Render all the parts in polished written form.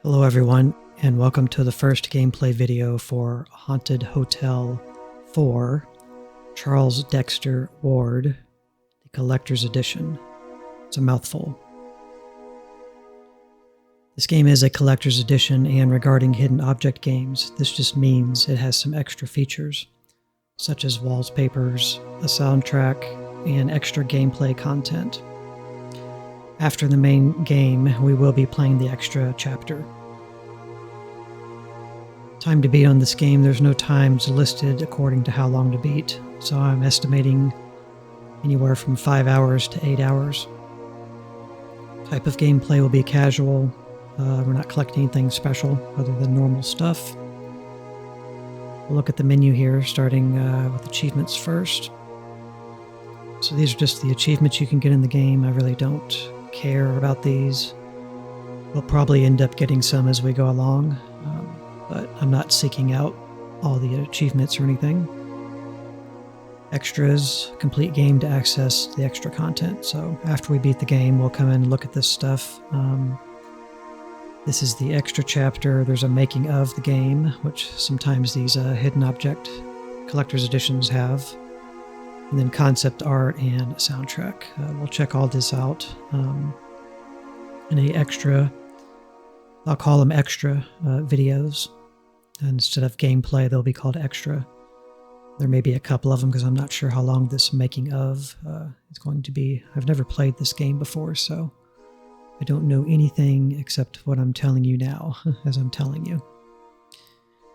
Hello everyone, and welcome to the first gameplay video for Haunted Hotel 4, Charles Dexter Ward, the Collector's Edition. It's a mouthful. This game is a Collector's Edition, and regarding hidden object games, this just means it has some extra features, such as wallpapers, a soundtrack, and extra gameplay content. After the main game, we will be playing the extra chapter. Time to beat on this game, there's no times listed according to how long to beat, so I'm estimating anywhere from 5 hours to 8 hours. Type of gameplay will be casual. We're not collecting anything special other than normal stuff. We'll look at the menu here, starting with achievements first. So these are just the achievements you can get in the game. I really don't care about these. We'll probably end up getting some as we go along, but I'm not seeking out all the achievements or anything. Extras, complete game to access the extra content. So after we beat the game, we'll come in and look at this stuff. This is the extra chapter. There's a making of the game, which sometimes these hidden object collector's editions have. And then concept art and a soundtrack. We'll check all this out in a extra, I'll call them extra videos. Instead of gameplay, they'll be called extra. There may be a couple of them because I'm not sure how long this making of is going to be. I've never played this game before, so I don't know anything except what I'm telling you now as I'm telling you.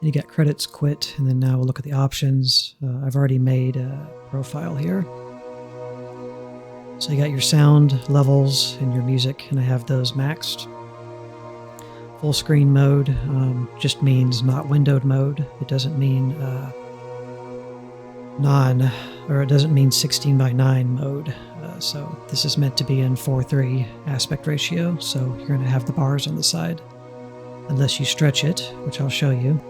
And you got credits, quit, and then now we'll look at the options. I've already made a profile here. So you got your sound levels and your music, and I have those maxed. Full screen mode just means not windowed mode. It doesn't mean it doesn't mean 16:9 mode. So this is meant to be in 4:3 aspect ratio. So you're going to have the bars on the side, unless you stretch it, which I'll show you.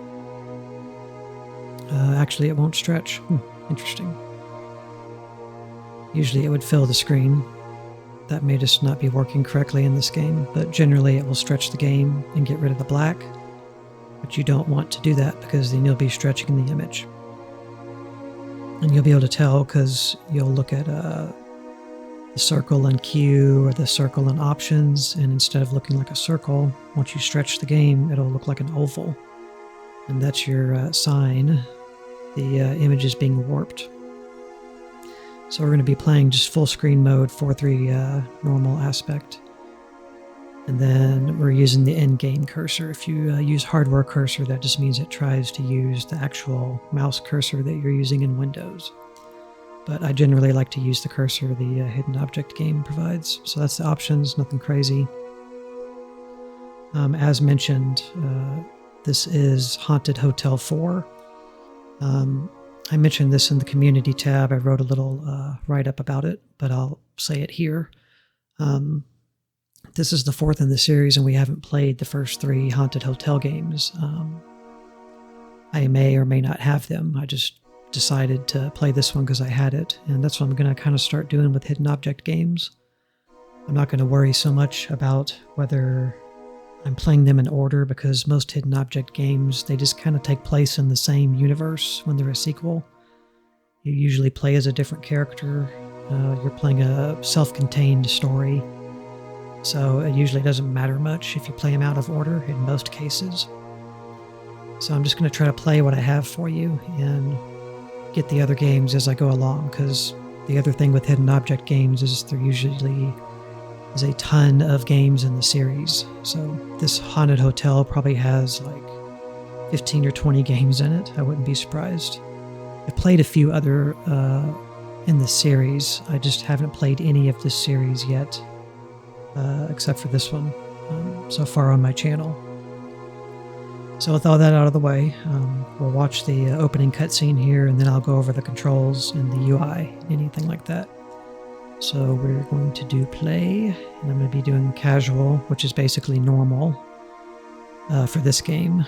Actually, it won't stretch. Interesting. Usually it would fill the screen. That may just not be working correctly in this game, but generally it will stretch the game and get rid of the black. But you don't want to do that because then you'll be stretching the image. And you'll be able to tell because you'll look at the circle and Q or the circle and options, and instead of looking like a circle, once you stretch the game, it'll look like an oval. And that's your sign. The image is being warped. So we're going to be playing just full screen mode, 4:3 normal aspect. And then we're using the in-game cursor. If you use hardware cursor, that just means it tries to use the actual mouse cursor that you're using in Windows. But I generally like to use the cursor the hidden object game provides. So that's the options, nothing crazy. As mentioned, this is Haunted Hotel 4. I mentioned this in the community tab. I wrote a little write-up about it, but I'll say it here. This is the fourth in the series, and we haven't played the first 3 Haunted Hotel games. I may or may not have them. I just decided to play this one because I had it, and that's what I'm going to kind of start doing with hidden object games. I'm not going to worry so much about whether I'm playing them in order, because most hidden object games, they just kind of take place in the same universe when they're a sequel. You usually play as a different character. You're playing a self-contained story. So it usually doesn't matter much if you play them out of order in most cases. So I'm just going to try to play what I have for you and get the other games as I go along, because the other thing with hidden object games is there usually is a ton of games in the series. So this Haunted Hotel probably has like 15 or 20 games in it. I wouldn't be surprised. I've played a few other in the series. I just haven't played any of this series yet, except for this one so far on my channel. So with all that out of the way, we'll watch the opening cutscene here, and then I'll go over the controls and the UI, anything like that. So we're going to do play, and I'm going to be doing casual, which is basically normal for this game.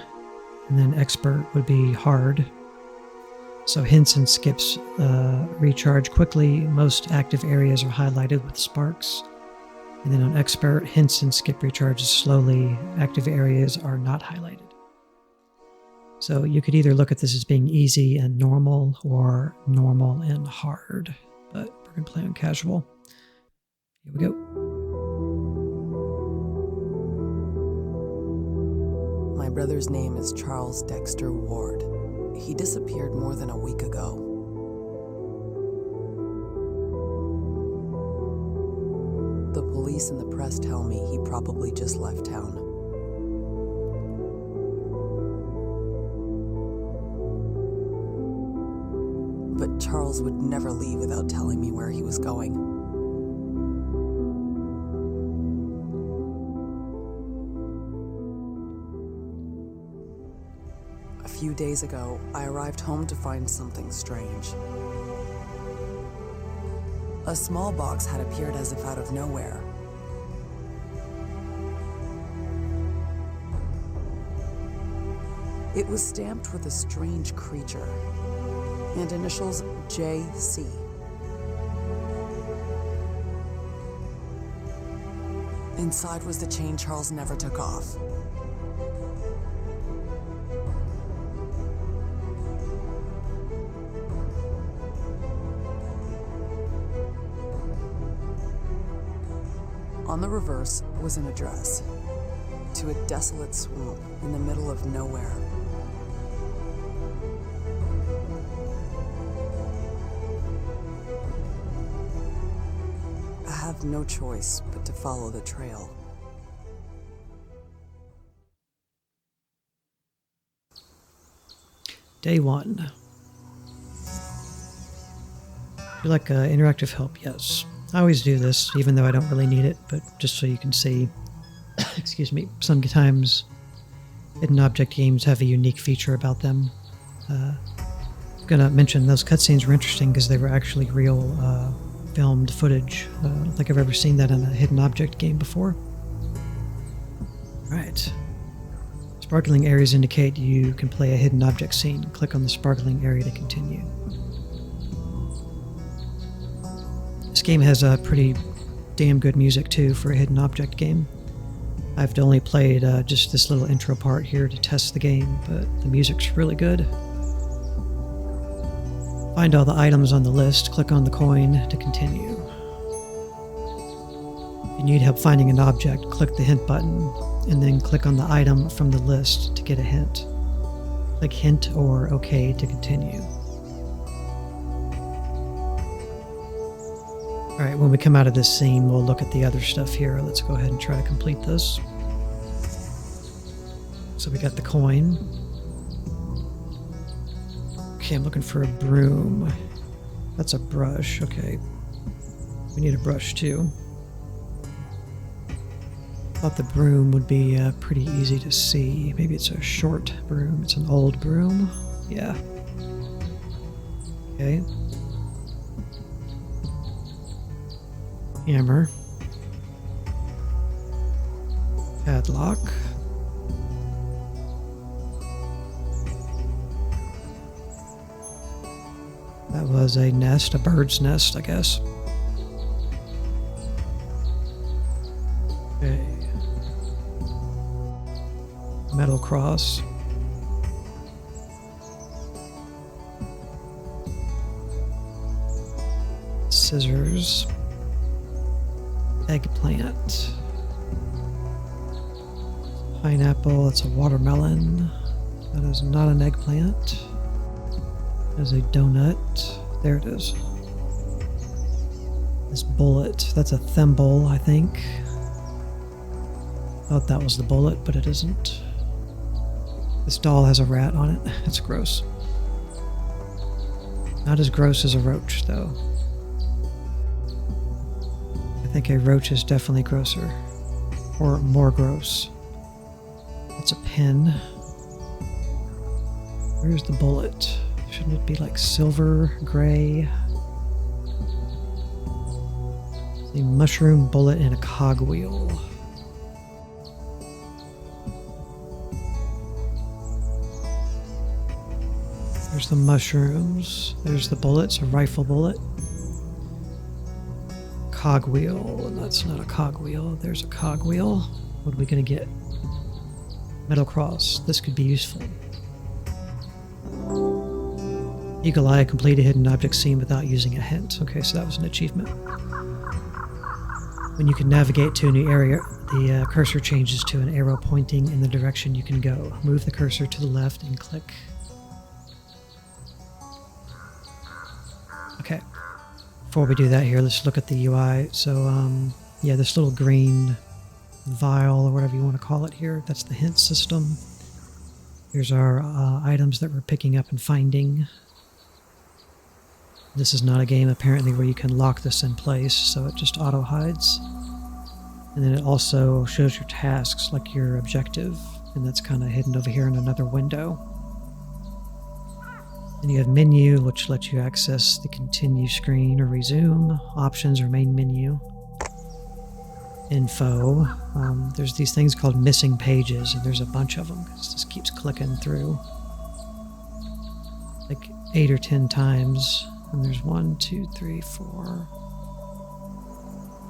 And then expert would be hard. So hints and skips recharge quickly. Most active areas are highlighted with sparks. And then on expert, hints and skip recharges slowly. Active areas are not highlighted. So you could either look at this as being easy and normal or normal and hard. But we're going to play on casual. Here we go. My brother's name is Charles Dexter Ward. He disappeared more than a week ago. The police and the press tell me he probably just left town. But Charles would never leave without telling me where he was going. A few days ago, I arrived home to find something strange. A small box had appeared as if out of nowhere. It was stamped with a strange creature and initials JC. Inside was the chain Charles never took off. On the reverse was an address to a desolate swamp in the middle of nowhere. I have no choice but to follow the trail. Day 1. You like interactive help? Yes. I always do this, even though I don't really need it, but just so you can see. Excuse me. Sometimes hidden object games have a unique feature about them. I'm going to mention those cutscenes were interesting because they were actually real filmed footage. I don't think I've ever seen that in a hidden object game before. Right. Sparkling areas indicate you can play a hidden object scene. Click on the sparkling area to continue. This game has a pretty damn good music too for a hidden object game. I've only played just this little intro part here to test the game, but the music's really good. Find all the items on the list, click on the coin to continue. If you need help finding an object, click the hint button, and then click on the item from the list to get a hint. Click hint or OK to continue. Alright, when we come out of this scene, we'll look at the other stuff here. Let's go ahead and try to complete this. So we got the coin. Okay, I'm looking for a broom. That's a brush, okay. We need a brush too. Thought the broom would be pretty easy to see. Maybe it's a short broom. It's an old broom. Yeah. Okay. Hammer. Padlock. That was a nest, a bird's nest, I guess. Okay. Metal cross. Scissors. Eggplant. Pineapple, it's a watermelon. That is not an eggplant. That is a donut. There it is. This bullet, that's a thimble, I think. Thought that was the bullet, but it isn't. This doll has a rat on it. It's gross. Not as gross as a roach, though. I think a roach is definitely grosser. Or more gross. It's a pen. Where's the bullet? Shouldn't it be like silver, gray? A mushroom, bullet, and a cogwheel. There's the mushrooms. There's the bullets, a rifle bullet. cogwheel, and that's not a cogwheel. There's a cogwheel. What are we going to get? Metal cross. This could be useful. Eagle eye, complete a hidden object seen without using a hint. Okay, so that was an achievement. When you can navigate to a new area, the cursor changes to an arrow pointing in the direction you can go. Move the cursor to the left and click. Okay. Before we do that here, let's look at the UI. So, yeah, this little green vial or whatever you want to call it here, that's the hint system. Here's our items that we're picking up and finding. This is not a game apparently where you can lock this in place, so it just auto hides. And then it also shows your tasks, like your objective, and that's kind of hidden over here in another window. Then you have menu, which lets you access the continue screen or resume, options or main menu. Info, there's these things called missing pages, and there's a bunch of them, because this keeps clicking through like 8 or 10 times. And there's 1, 2, 3, 4,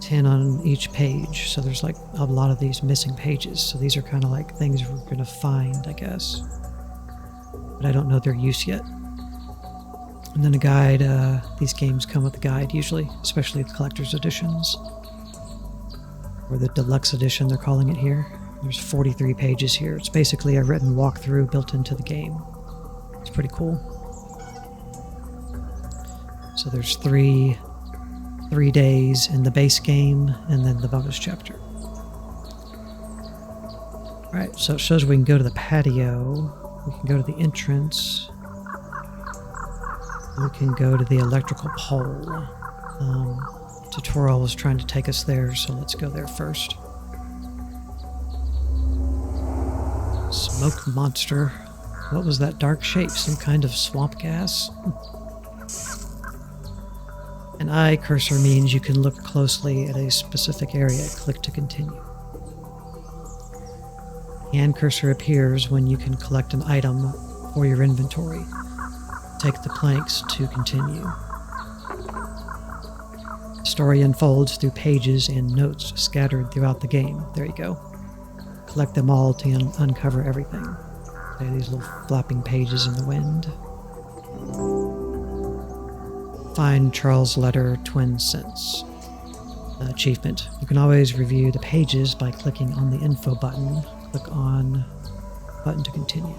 10 on each page. So there's like a lot of these missing pages. So these are kind of like things we're going to find, I guess. But I don't know their use yet. And then a guide. These games come with a guide usually, especially the collector's editions. Or the deluxe edition, they're calling it here. There's 43 pages here. It's basically a written walkthrough built into the game. It's pretty cool. So there's three days in the base game, and then the bonus chapter. Alright, so it shows we can go to the patio, we can go to the entrance, we can go to the electrical pole. Tutorial was trying to take us there, so let's go there first. Smoke monster. What was that dark shape? Some kind of swamp gas? An eye cursor means you can look closely at a specific area. Click to continue. Hand cursor appears when you can collect an item for your inventory. Take the planks to continue. The story unfolds through pages and notes scattered throughout the game. There you go. Collect them all to uncover everything. Okay, these little flapping pages in the wind. Find Charles' letter, twin sense. Achievement. You can always review the pages by clicking on the info button. Click on button to continue.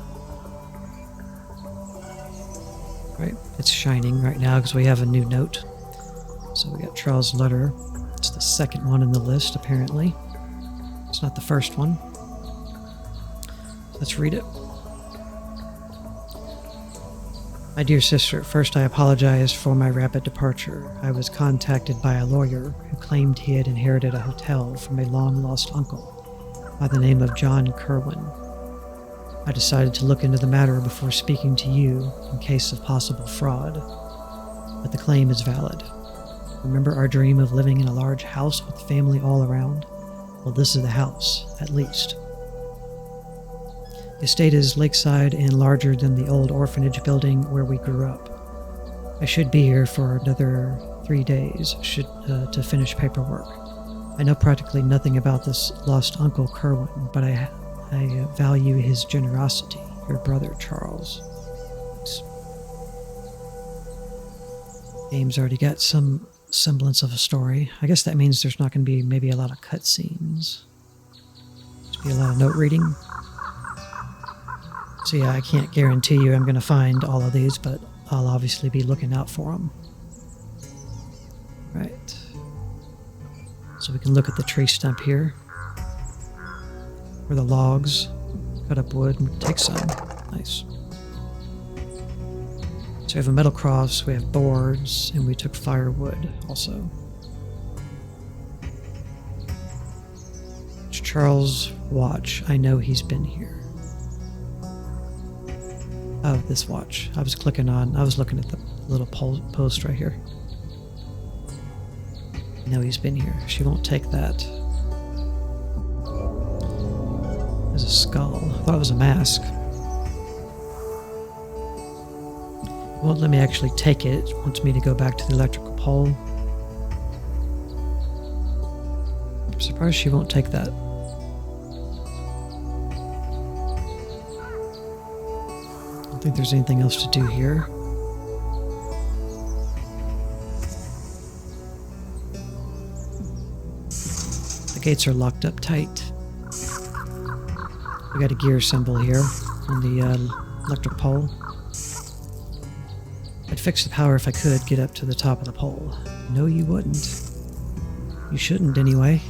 Right, it's shining right now because we have a new note. So we got Charles' letter. It's the second one in the list, apparently. It's not the first one. Let's read it. My dear sister, first I apologize for my rapid departure. I was contacted by a lawyer who claimed he had inherited a hotel from a long-lost uncle by the name of John Kerwin. I decided to look into the matter before speaking to you in case of possible fraud, but the claim is valid. Remember our dream of living in a large house with family all around? Well, this is the house, at least. The estate is lakeside and larger than the old orphanage building where we grew up. I should be here for another 3 days to finish paperwork. I know practically nothing about this lost Uncle Kerwin, but I value his generosity. Your brother, Charles. Game's already got some semblance of a story. I guess that means there's not going to be maybe a lot of cutscenes. There's be a lot of note reading. So yeah, I can't guarantee you I'm going to find all of these, but I'll obviously be looking out for them. Right. So we can look at the tree stump here. Where the logs, cut up wood, and take some. Nice. So we have a metal cross, we have boards, and we took firewood also. It's Charles' watch. I know he's been here. Oh, this watch. I was looking at the little post right here. I know he's been here. She won't take that. There's a skull. I thought it was a mask. It won't let me actually take it. It wants me to go back to the electrical pole. I'm surprised she won't take that. I don't think there's anything else to do here. The gates are locked up tight. We got a gear symbol here on the electric pole. I'd fix the power if I could get up to the top of the pole. No, you wouldn't. You shouldn't, anyway.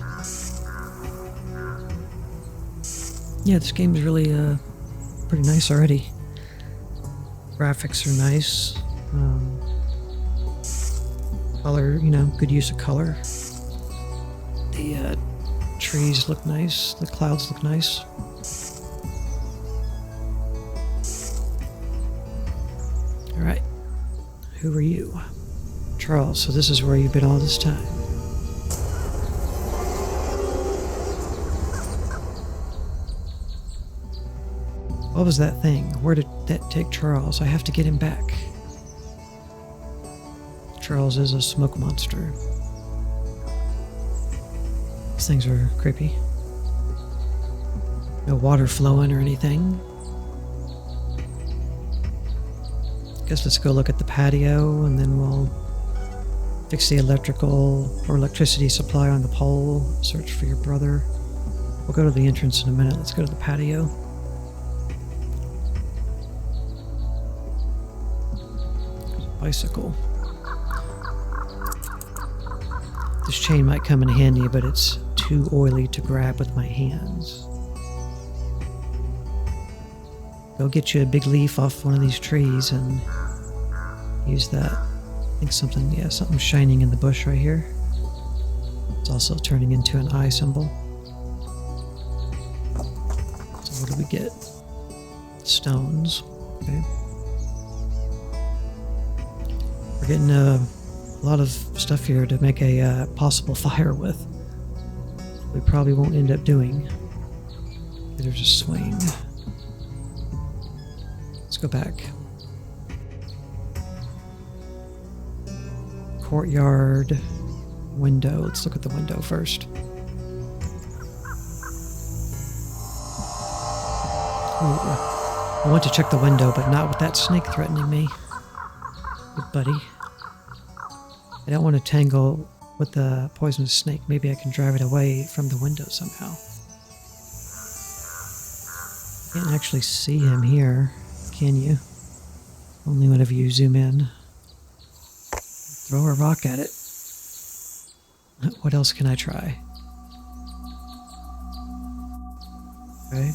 Yeah, this game is really pretty nice already. Graphics are nice. Color, you know, good use of color. The trees look nice. The clouds look nice. All right. Who are you? Charles, so this is where you've been all this time. What was that thing? Where did that take Charles? I have to get him back. Charles is a smoke monster. These things are creepy. No water flowing or anything. Guess let's go look at the patio and then we'll fix the electrical or electricity supply on the pole. Search for your brother. We'll go to the entrance in a minute. Let's go to the patio. Bicycle. This chain might come in handy, but it's too oily to grab with my hands. Go get you a big leaf off one of these trees and use that. I think something's shining in the bush right here. It's also turning into an eye symbol. So what do we get? Stones. Okay. We're getting a lot of stuff here to make a possible fire with. We probably won't end up doing. There's a swing. Let's go back. Courtyard window. Let's look at the window first. Ooh. I want to check the window, but not with that snake threatening me. Good buddy. I don't want to tangle with the poisonous snake. Maybe I can drive it away from the window somehow. Can't actually see him here, can you? Only whenever you zoom in. Throw a rock at it. What else can I try? Okay.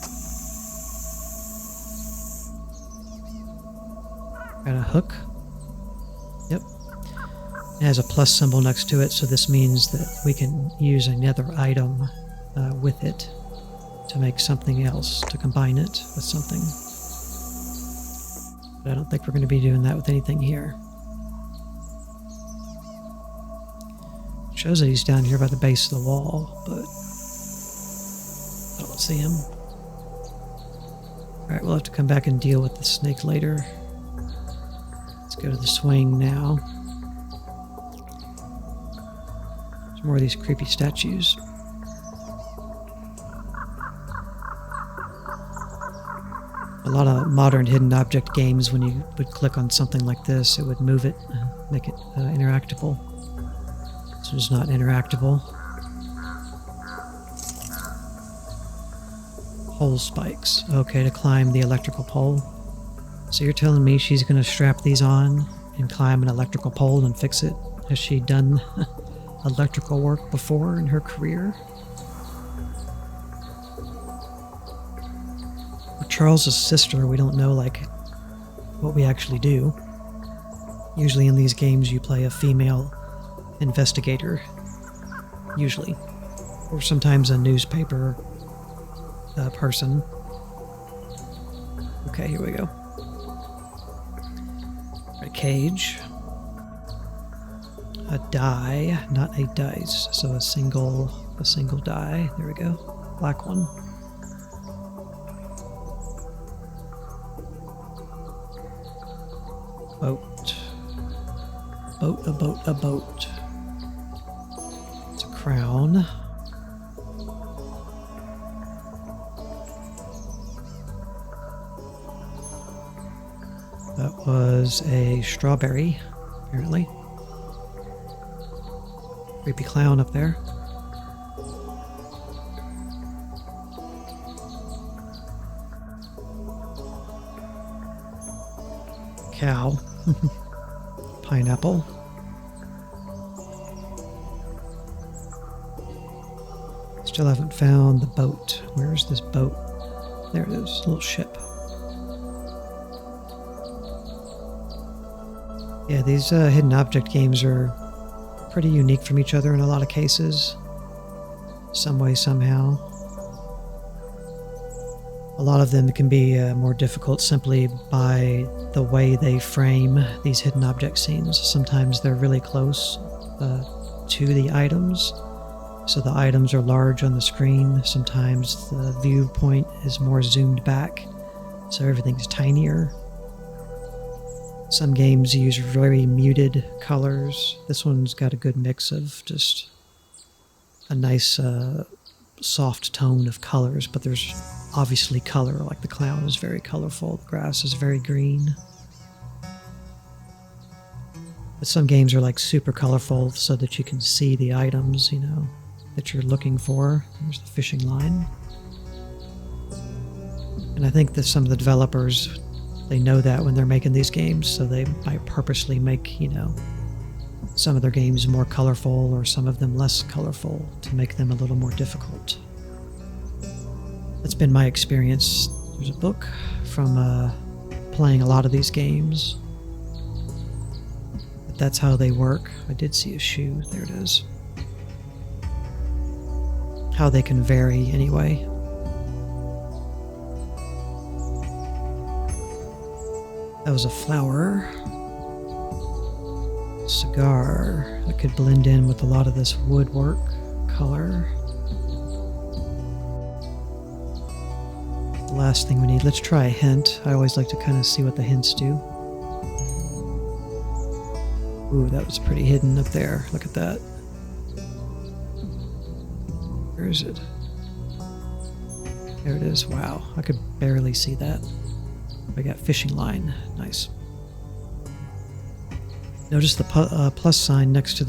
Got a hook. Yep. It has a plus symbol next to it, so this means that we can use another item with it to make something else, to combine it with something. But I don't think we're going to be doing that with anything here. It shows that he's down here by the base of the wall, but I don't see him. Alright, we'll have to come back and deal with the snake later. Let's go to the swing now. There's more of these creepy statues. A lot of modern hidden object games, when you would click on something like this, it would move it, make it interactable. This one's not interactable. Pole spikes. Okay, to climb the electrical pole. So you're telling me she's going to strap these on and climb an electrical pole and fix it? Has she done electrical work before in her career? Charles's sister, we don't know like what we actually do. Usually in these games you play a female investigator, usually, or sometimes a newspaper person. Okay, here we go. A cage, a die, not a dice, so a single die. There we go, black one. Boat. A boat. It's a crown. was a strawberry, apparently. Creepy clown up there. Cow. Pineapple. Still haven't found the boat. Where's this boat? There it is, a little ship. Yeah, these hidden object games are pretty unique from each other in a lot of cases. Some way, somehow. A lot of them can be more difficult simply by the way they frame these hidden object scenes. Sometimes they're really close to the items, so the items are large on the screen. Sometimes the viewpoint is more zoomed back, so everything's tinier. Some games use very muted colors. This one's got a good mix of just a nice soft tone of colors, but there's obviously color, like the clown is very colorful, the grass is very green. But some games are like super colorful so that you can see the items, that you're looking for. There's the fishing line. And I think that some of the developers, they know that when they're making these games, so they might purposely make, some of their games more colorful or some of them less colorful to make them a little more difficult. That's been my experience. There's a book from playing a lot of these games. But that's how they work. I did see a shoe. There it is. How they can vary anyway. That was a flower. Cigar that could blend in with a lot of this woodwork color. The last thing we need, let's try a hint. I always like to kind of see what the hints do. Ooh, that was pretty hidden up there. Look at that. Where is it? There it is. Wow, I could barely see that. I got fishing line. Nice. Notice the plus sign next to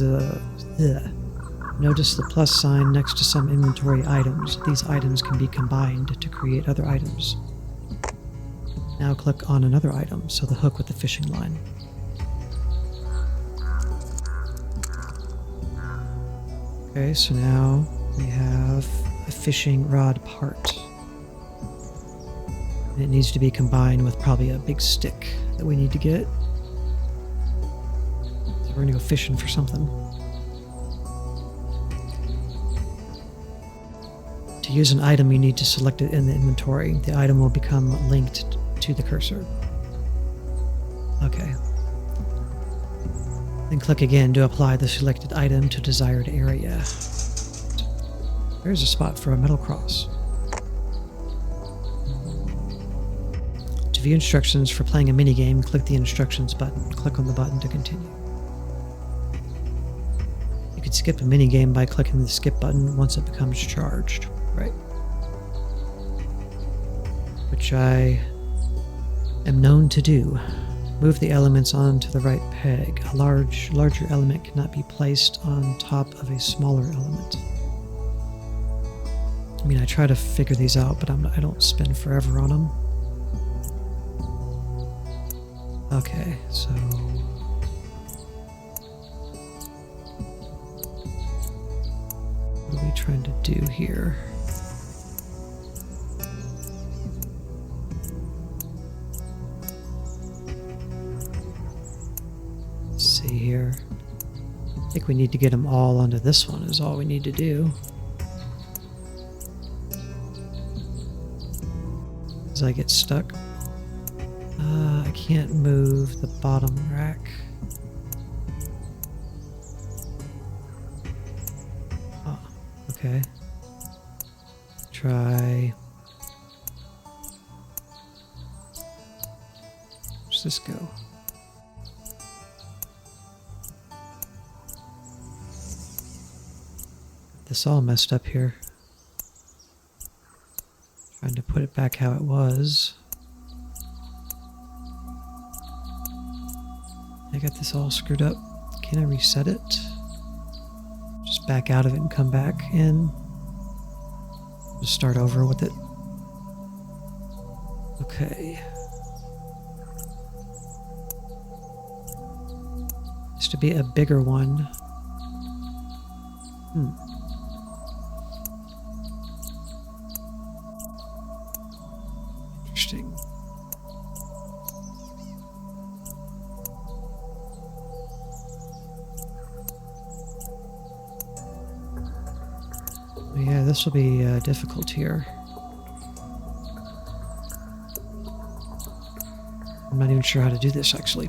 Notice the plus sign next to some inventory items. These items can be combined to create other items. Now click on another item, so the hook with the fishing line. Okay, so now we have a fishing rod part. And it needs to be combined with probably a big stick that we need to get. So we're gonna go fishing for something. To use an item, you need to select it in the inventory. The item will become linked to the cursor. Okay. Then click again to apply the selected item to desired area. There's a spot for a metal cross. To view instructions for playing a minigame, click the instructions button. Click on the button to continue. You can skip a minigame by clicking the skip button once it becomes charged. Right. Which I am known to do. Move the elements onto the right peg. A larger element cannot be placed on top of a smaller element. I mean, I try to figure these out, but I don't spend forever on them. Okay, so what are we trying to do here? Let's see here. I think we need to get them all onto this one is all we need to do. As I get stuck. I can't move the bottom rack. Oh, okay. Try. Where's this go? This all messed up here. Trying to put it back how it was. I got this all screwed up. Can I reset it? Just back out of it and come back in. Just start over with it. Okay. Used to be a bigger one. Interesting. Yeah, this will be difficult here. I'm not even sure how to do this, actually.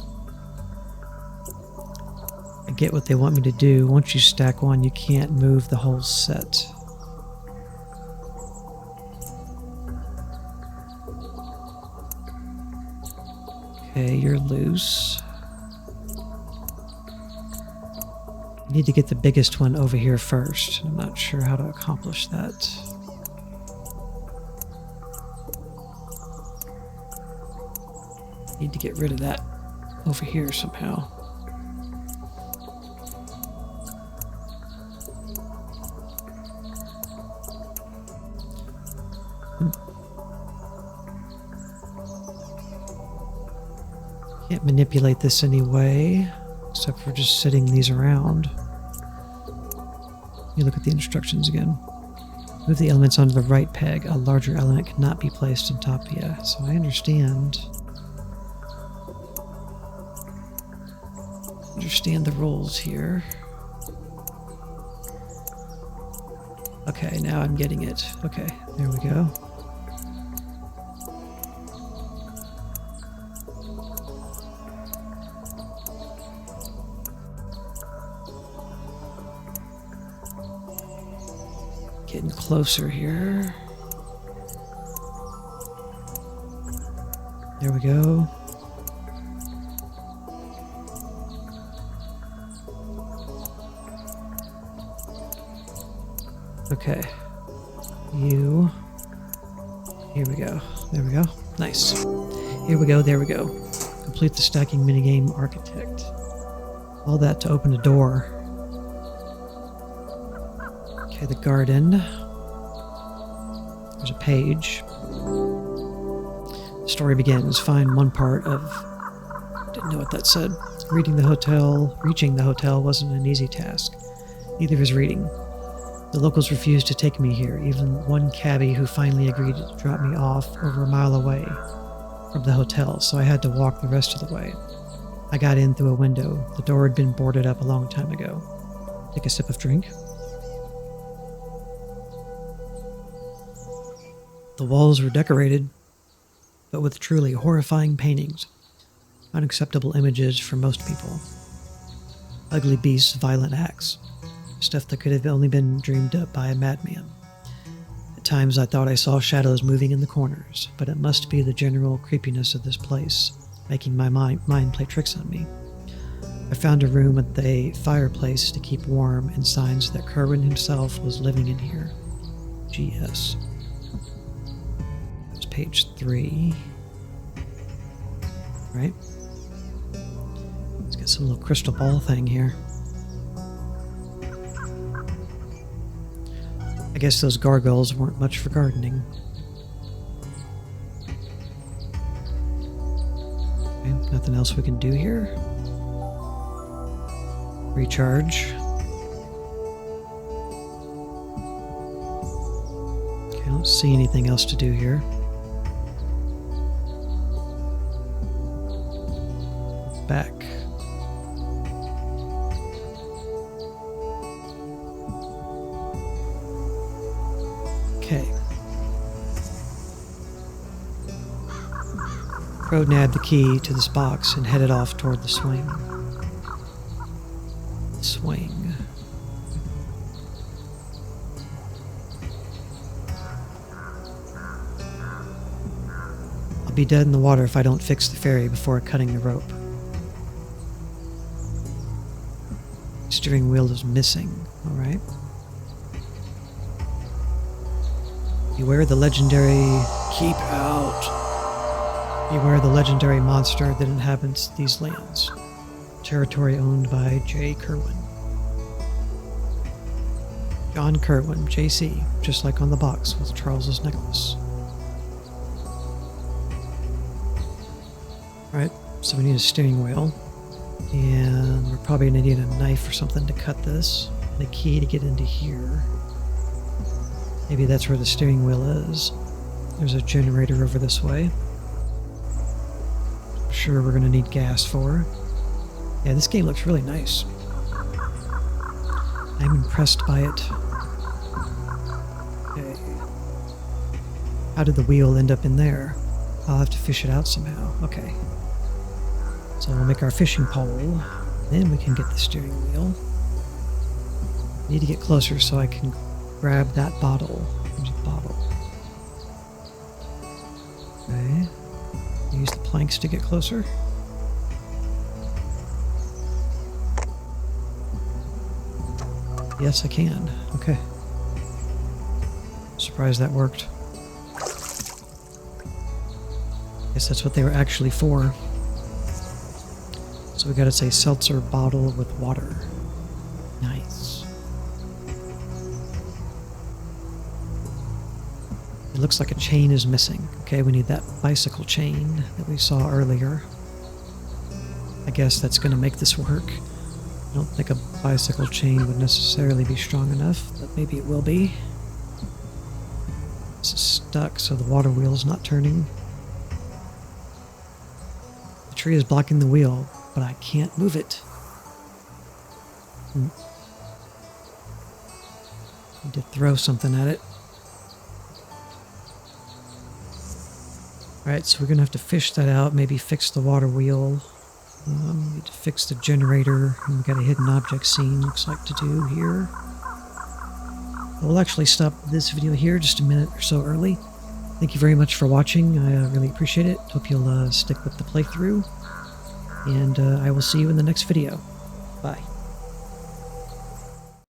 I get what they want me to do. Once you stack one, you can't move the whole set. Okay, you're loose. I need to get the biggest one over here first. I'm not sure how to accomplish that. Need to get rid of that over here somehow. Can't manipulate this anyway, except for just sitting these around. You look at the instructions again. Move the elements onto the right peg. A larger element cannot be placed on top. Yeah, so I understand. Understand the rules here. Okay, now I'm getting it. Okay, there we go. Getting closer here. There we go. Okay. You. Here we go. There we go. Nice. Here we go. There we go. Complete the stacking minigame architect. All that to open a door. Okay, the garden. There's a page. The story begins. Find one part of... Didn't know what that said. Reaching the hotel wasn't an easy task. Neither is reading. The locals refused to take me here, even one cabbie who finally agreed to drop me off over a mile away from the hotel, so I had to walk the rest of the way. I got in through a window. The door had been boarded up a long time ago. Take a sip of drink. The walls were decorated, but with truly horrifying paintings. Unacceptable images for most people. Ugly beasts, violent acts. Stuff that could have only been dreamed up by a madman. At times I thought I saw shadows moving in the corners, but it must be the general creepiness of this place, making my mind play tricks on me. I found a room with a fireplace to keep warm and signs that Kerwin himself was living in here. GS. That's page 3. Right? Let's get some little crystal ball thing here. I guess those gargoyles weren't much for gardening. Okay, nothing else we can do here. Recharge. Okay, I don't see anything else to do here. Back. Okay. Crow nabbed the key to this box and headed off toward the swing. Swing. I'll be dead in the water if I don't fix the ferry before cutting the rope. Steering wheel is missing, alright. Beware the legendary... Keep out! Beware the legendary monster that inhabits these lands. Territory owned by J. Kerwin. John Kerwin, JC, just like on the box with Charles's necklace. Alright, so we need a steering wheel. And we're probably going to need a knife or something to cut this. And a key to get into here. Maybe that's where the steering wheel is. There's a generator over this way. I'm sure we're going to need gas for. Yeah, this game looks really nice. I'm impressed by it. Okay. How did the wheel end up in there? I'll have to fish it out somehow. Okay. So we'll make our fishing pole. Then we can get the steering wheel. I need to get closer so I can grab that bottle. There's a bottle. Okay. Use the planks to get closer. Yes, I can. Okay. Surprised that worked. Guess that's what they were actually for. So we gotta say seltzer bottle with water. Nice. It looks like a chain is missing. Okay, we need that bicycle chain that we saw earlier. I guess that's gonna make this work. I don't think a bicycle chain would necessarily be strong enough, but maybe it will be. This is stuck, so the water wheel is not turning. The tree is blocking the wheel, but I can't move it. Need to throw something at it. Alright, so we're going to have to fish that out, maybe fix the water wheel. Need to fix the generator. And we've got a hidden object scene, looks like, to do here. We'll actually stop this video here just a minute or so early. Thank you very much for watching. I really appreciate it. Hope you'll stick with the playthrough. And I will see you in the next video. Bye.